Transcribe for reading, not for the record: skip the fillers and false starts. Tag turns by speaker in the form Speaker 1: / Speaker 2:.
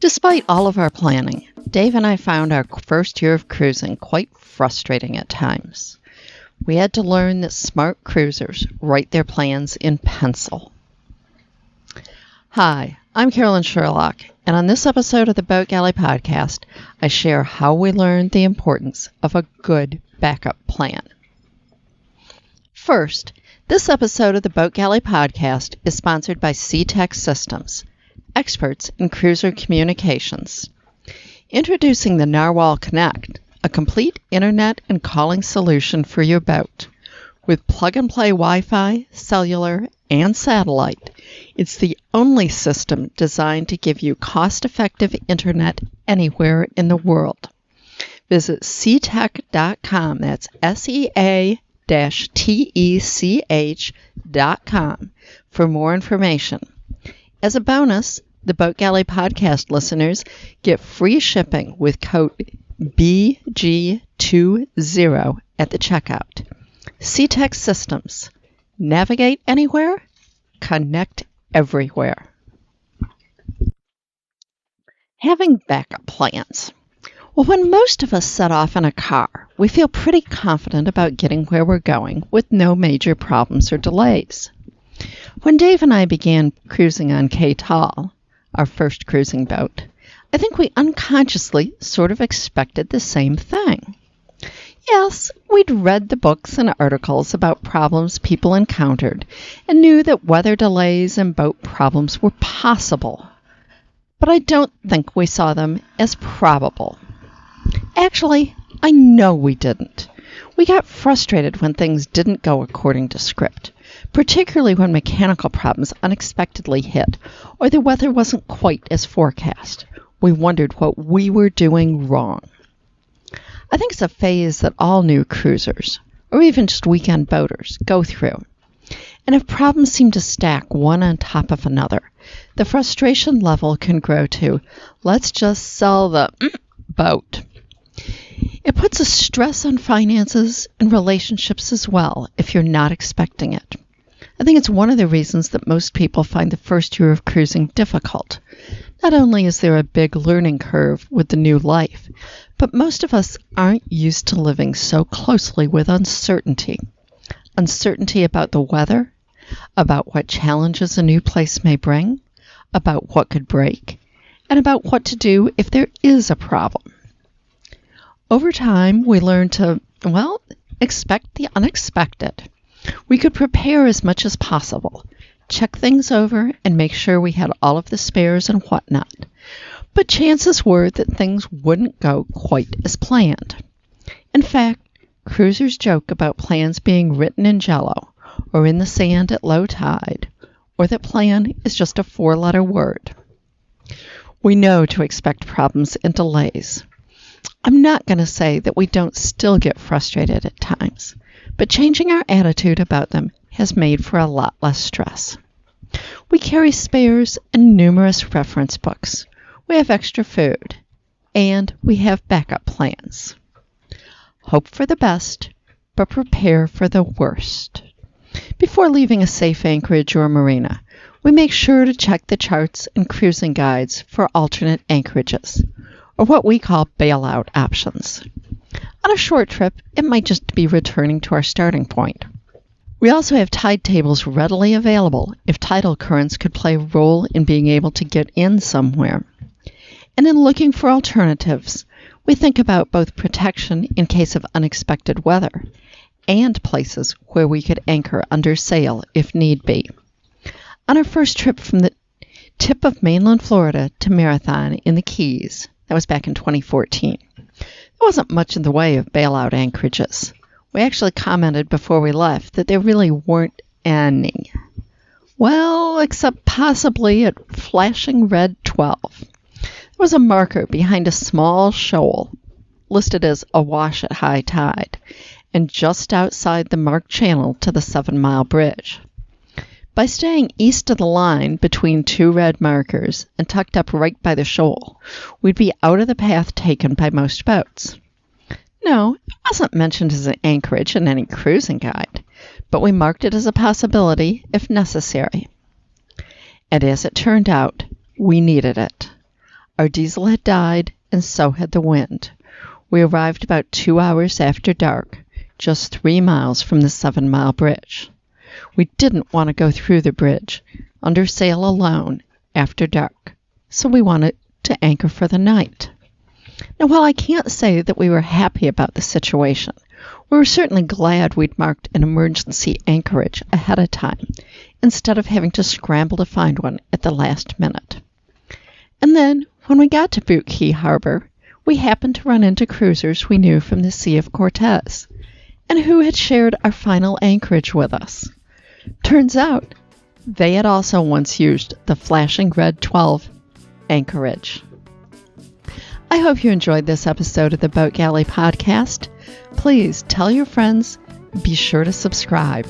Speaker 1: Despite all of our planning, Dave and I found our first year of cruising quite frustrating at times. We had to learn that smart cruisers write their plans in pencil. Hi, I'm Carolyn Sherlock, and on this episode of the Boat Galley Podcast, I share how we learned the importance of a good backup plan. First, this episode of the Boat Galley Podcast is sponsored by SeaTech Systems, experts in cruiser communications. Introducing the Narwhal Connect, a complete internet and calling solution for your boat. With plug-and-play Wi-Fi, cellular, and satellite, it's the only system designed to give you cost-effective internet anywhere in the world. Visit seatech.com, that's SEA-TECH.com, for more information. As a bonus, the Boat Galley Podcast listeners get free shipping with code BG20 at the checkout. SeaTech Systems. Navigate anywhere, connect everywhere. Having backup plans. Well, when most of us set off in a car, we feel pretty confident about getting where we're going with no major problems or delays. When Dave and I began cruising on Kay Tall, our first cruising boat, I think we unconsciously sort of expected the same thing. Yes, we'd read the books and articles about problems people encountered and knew that weather delays and boat problems were possible. But I don't think we saw them as probable. Actually, I know we didn't. We got frustrated when things didn't go according to script, particularly when mechanical problems unexpectedly hit or the weather wasn't quite as forecast. We wondered what we were doing wrong. I think it's a phase that all new cruisers, or even just weekend boaters, go through. And if problems seem to stack one on top of another, the frustration level can grow to, let's just sell the boat. It puts a stress on finances and relationships as well if you're not expecting it. I think it's one of the reasons that most people find the first year of cruising difficult. Not only is there a big learning curve with the new life, but most of us aren't used to living so closely with uncertainty. Uncertainty about the weather, about what challenges a new place may bring, about what could break, and about what to do if there is a problem. Over time, we learn to, expect the unexpected. We could prepare as much as possible, check things over, and make sure we had all of the spares and whatnot. But chances were that things wouldn't go quite as planned. In fact, cruisers joke about plans being written in jello, or in the sand at low tide, or that plan is just a four-letter word. We know to expect problems and delays. I'm not going to say that we don't still get frustrated at times, but changing our attitude about them has made for a lot less stress. We carry spares and numerous reference books. We have extra food, and we have backup plans. Hope for the best, but prepare for the worst. Before leaving a safe anchorage or marina, we make sure to check the charts and cruising guides for alternate anchorages, or what we call bailout options. On a short trip, it might just be returning to our starting point. We also have tide tables readily available if tidal currents could play a role in being able to get in somewhere. And in looking for alternatives, we think about both protection in case of unexpected weather and places where we could anchor under sail if need be. On our first trip from the tip of mainland Florida to Marathon in the Keys, that was back in 2014, there wasn't much in the way of bailout anchorages. We actually commented before we left that there really weren't any. Well, except possibly at flashing red 12. There was a marker behind a small shoal, listed as awash at high tide, and just outside the marked channel to the 7-mile bridge. By staying east of the line between two red markers and tucked up right by the shoal, we'd be out of the path taken by most boats. No, it wasn't mentioned as an anchorage in any cruising guide, but we marked it as a possibility if necessary. And as it turned out, we needed it. Our diesel had died, and so had the wind. We arrived about 2 hours after dark, just 3 miles from the 7-mile bridge. We didn't want to go through the bridge, under sail alone, after dark, so we wanted to anchor for the night. Now, while I can't say that we were happy about the situation, we were certainly glad we'd marked an emergency anchorage ahead of time, instead of having to scramble to find one at the last minute. And then, when we got to Butte Key Harbor, we happened to run into cruisers we knew from the Sea of Cortez, and who had shared our final anchorage with us. Turns out, they had also once used the flashing red 12 anchorage. I hope you enjoyed this episode of the Boat Galley Podcast. Please tell your friends, be sure to subscribe.